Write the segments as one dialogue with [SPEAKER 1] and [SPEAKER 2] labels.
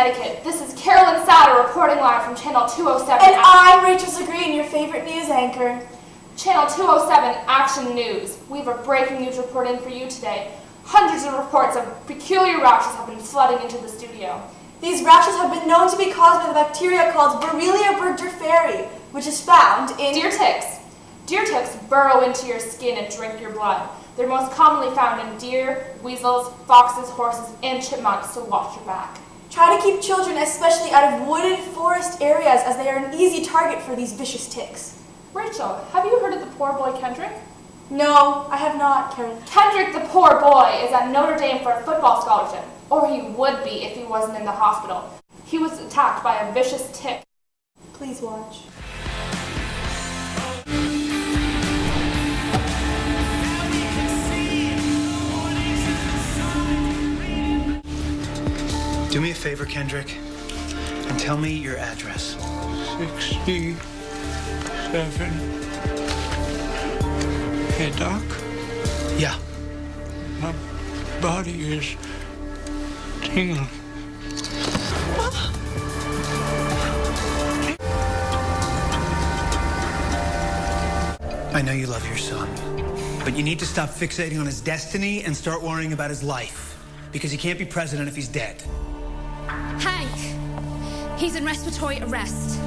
[SPEAKER 1] Connecticut. This is Carolyn Sauter reporting live from Channel 207.
[SPEAKER 2] And I'm Rachel Zagreen, your favorite news anchor.
[SPEAKER 1] Channel 207 Action News. We have a breaking news report in for you today. Hundreds of reports of peculiar rashes have been flooding into the studio.
[SPEAKER 2] These rashes have been known to be caused by the bacteria called Borrelia burgdorferi, which is found in
[SPEAKER 1] deer ticks. Deer ticks burrow into your skin and drink your blood. They're most commonly found in deer, weasels, foxes, horses, and chipmunks, so watch your back.
[SPEAKER 2] Try to keep children especially out of wooded forest areas, as they are an easy target for these vicious ticks.
[SPEAKER 1] Rachel, have you heard of the poor boy Kendrick?
[SPEAKER 2] No, I have not, Karen.
[SPEAKER 1] Kendrick, the poor boy, is at Notre Dame for a football scholarship. Or he would be if he wasn't in the hospital. He was attacked by a vicious tick.
[SPEAKER 2] Please watch.
[SPEAKER 3] Do me a favor, Kendrick, and tell me your address.
[SPEAKER 4] 67. Hey, Doc?
[SPEAKER 3] Yeah.
[SPEAKER 4] My body is tingling.
[SPEAKER 3] I know you love your son, but you need to stop fixating on his destiny and start worrying about his life, because he can't be president if he's dead.
[SPEAKER 5] Hank, he's in respiratory arrest.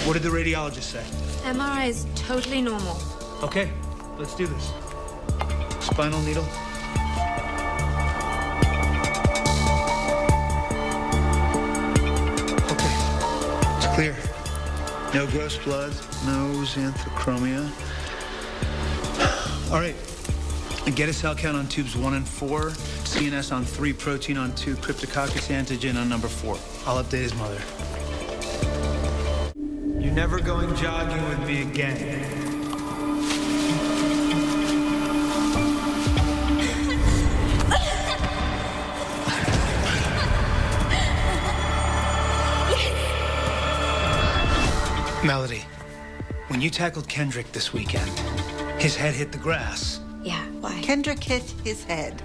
[SPEAKER 3] What did the radiologist say?
[SPEAKER 5] MRI is totally normal.
[SPEAKER 3] Okay, let's do this. Spinal needle. Okay, it's clear. No gross blood, no xanthochromia. All right, get a cell count on tubes 1 and 4, CNS on 3, protein on 2, cryptococcus antigen on number 4. I'll update his mother. You're never going jogging with me again. Melody, when you tackled Kendrick this weekend, his head hit the grass.
[SPEAKER 6] Yeah, why?
[SPEAKER 7] Kendrick hit his head.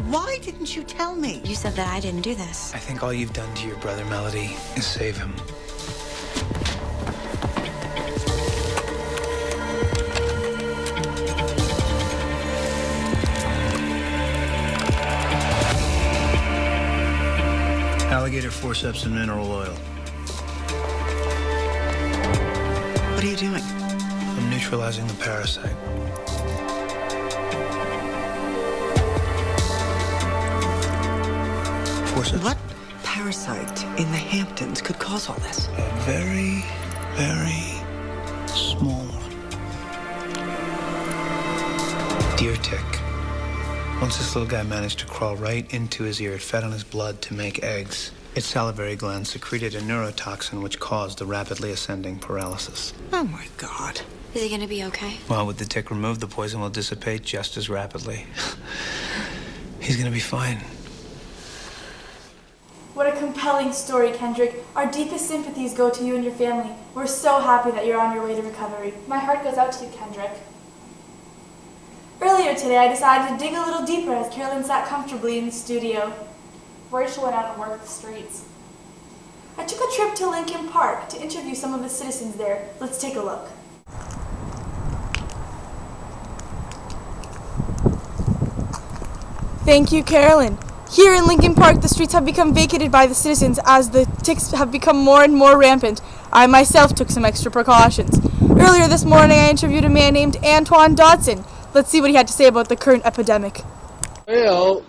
[SPEAKER 7] Why didn't you tell me?
[SPEAKER 6] You said that I didn't do this.
[SPEAKER 3] I think all you've done to your brother, Melody, is save him. Alligator forceps and mineral oil.
[SPEAKER 7] What are you doing?
[SPEAKER 3] I'm neutralizing the parasite. Forceps.
[SPEAKER 7] What parasite in the Hamptons could cause all this?
[SPEAKER 3] A very, very small one. Deer tick. Once this little guy managed to crawl right into his ear, it fed on his blood to make eggs. Its salivary gland secreted a neurotoxin which caused the rapidly ascending paralysis.
[SPEAKER 7] Oh, my God.
[SPEAKER 6] Is he gonna be okay?
[SPEAKER 3] Well, with the tick removed, the poison will dissipate just as rapidly. He's gonna be fine.
[SPEAKER 2] What a compelling story, Kendrick. Our deepest sympathies go to you and your family. We're so happy that you're on your way to recovery.
[SPEAKER 1] My heart goes out to you, Kendrick.
[SPEAKER 2] Earlier today, I decided to dig a little deeper as Carolyn sat comfortably in the studio.
[SPEAKER 1] Rachel went out and worked the streets.
[SPEAKER 2] I took a trip to Lincoln Park to interview some of the citizens there. Let's take a look. Thank you, Carolyn. Here in Lincoln Park, the streets have become vacated by the citizens as the ticks have become more and more rampant. I myself took some extra precautions. Earlier this morning, I interviewed a man named Antoine Dodson. Let's see what he had to say about the current epidemic.
[SPEAKER 8] Well,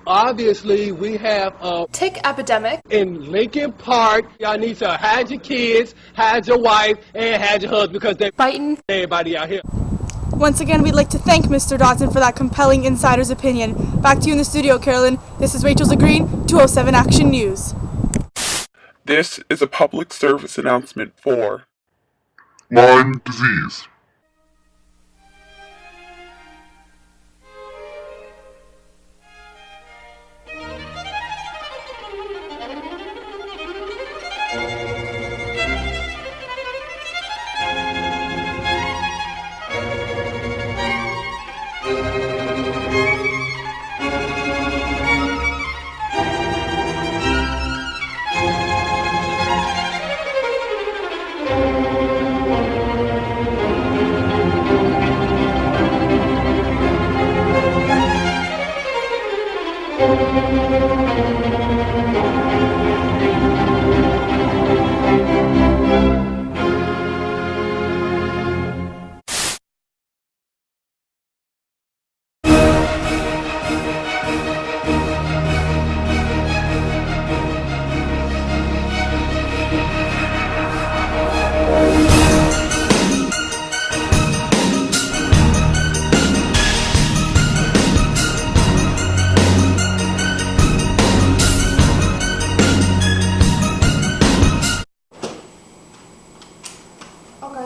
[SPEAKER 8] obviously, we have a
[SPEAKER 1] Tick epidemic.
[SPEAKER 8] in Lincoln Park. Y'all need to hide your kids, hide your wife, and hide your husband because they're
[SPEAKER 1] Biting.
[SPEAKER 8] everybody out here.
[SPEAKER 2] Once again, we'd like to thank Mr. Dodson for that compelling insider's opinion. Back to you in the studio, Carolyn. This is Rachel Zagreen, 207 Action News.
[SPEAKER 9] This is a public service announcement for
[SPEAKER 10] Lyme disease.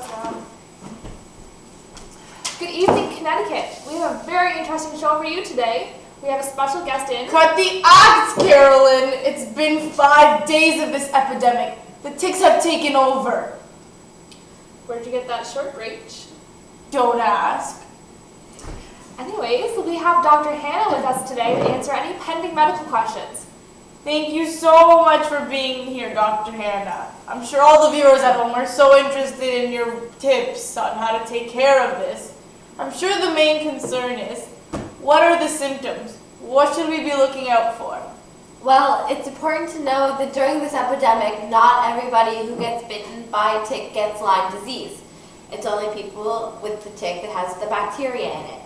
[SPEAKER 1] notes down. Good evening, Connecticut. We have a very interesting show for you today. We have a special guest in.
[SPEAKER 2] Cut the acts, Carolyn! It's been 5 days of this epidemic. The ticks have taken over.
[SPEAKER 1] Where'd you get that short breach?
[SPEAKER 2] Don't ask.
[SPEAKER 1] Anyways, we have Dr. Hannah with us today to answer any pending medical questions.
[SPEAKER 2] Thank you so much for being here, Dr. Hannah. I'm sure all the viewers at home are so interested in your tips on how to take care of this. I'm sure the main concern is, what are the symptoms? What should we be looking out for?
[SPEAKER 11] Well, it's important to know that during this epidemic, not everybody who gets bitten by a tick gets Lyme disease. It's only people with the tick that has the bacteria in it.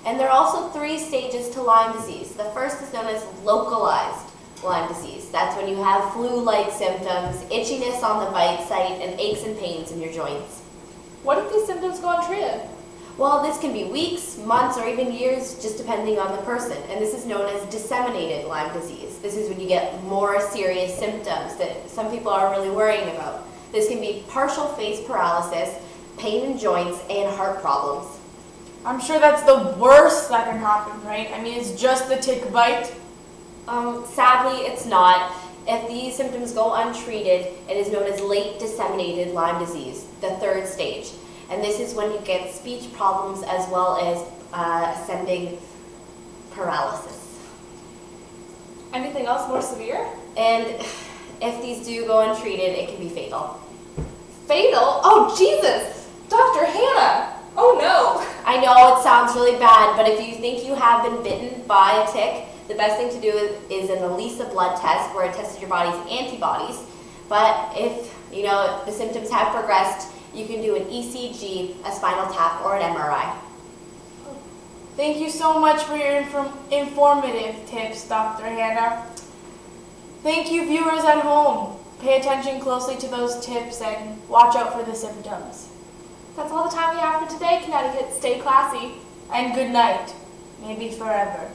[SPEAKER 11] And there are also 3 stages to Lyme disease. The first is known as localized Lyme disease. That's when you have flu-like symptoms, itchiness on the bite site, and aches and pains in your joints.
[SPEAKER 1] What if these symptoms go untreated?
[SPEAKER 11] Well, this can be weeks, months, or even years, just depending on the person. And this is known as disseminated Lyme disease. This is when you get more serious symptoms that some people are really worrying about. This can be partial face paralysis, pain in joints, and heart problems.
[SPEAKER 2] I'm sure that's the worst that can happen, right? I mean, it's just the tick bite.
[SPEAKER 11] Sadly, it's not. If these symptoms go untreated, it is known as late disseminated Lyme disease, the 3rd stage. And this is when you get speech problems as well as ascending paralysis.
[SPEAKER 1] Anything else more severe?
[SPEAKER 11] And if these do go untreated, it can be fatal.
[SPEAKER 1] Fatal? Oh, Jesus! Dr. Hannah! Oh, no!
[SPEAKER 11] I know it sounds really bad, but if you think you have been bitten by a tick, the best thing to do is an ELISA blood test where it tests your body's antibodies. But if, the symptoms have progressed, you can do an ECG, a spinal tap, or an MRI.
[SPEAKER 2] Thank you so much for your informative tips, Dr. Hannah. Thank you, viewers at home. Pay attention closely to those tips and watch out for the symptoms.
[SPEAKER 1] That's all the time we have for today, Connecticut. Stay classy.
[SPEAKER 2] And good night. Maybe forever.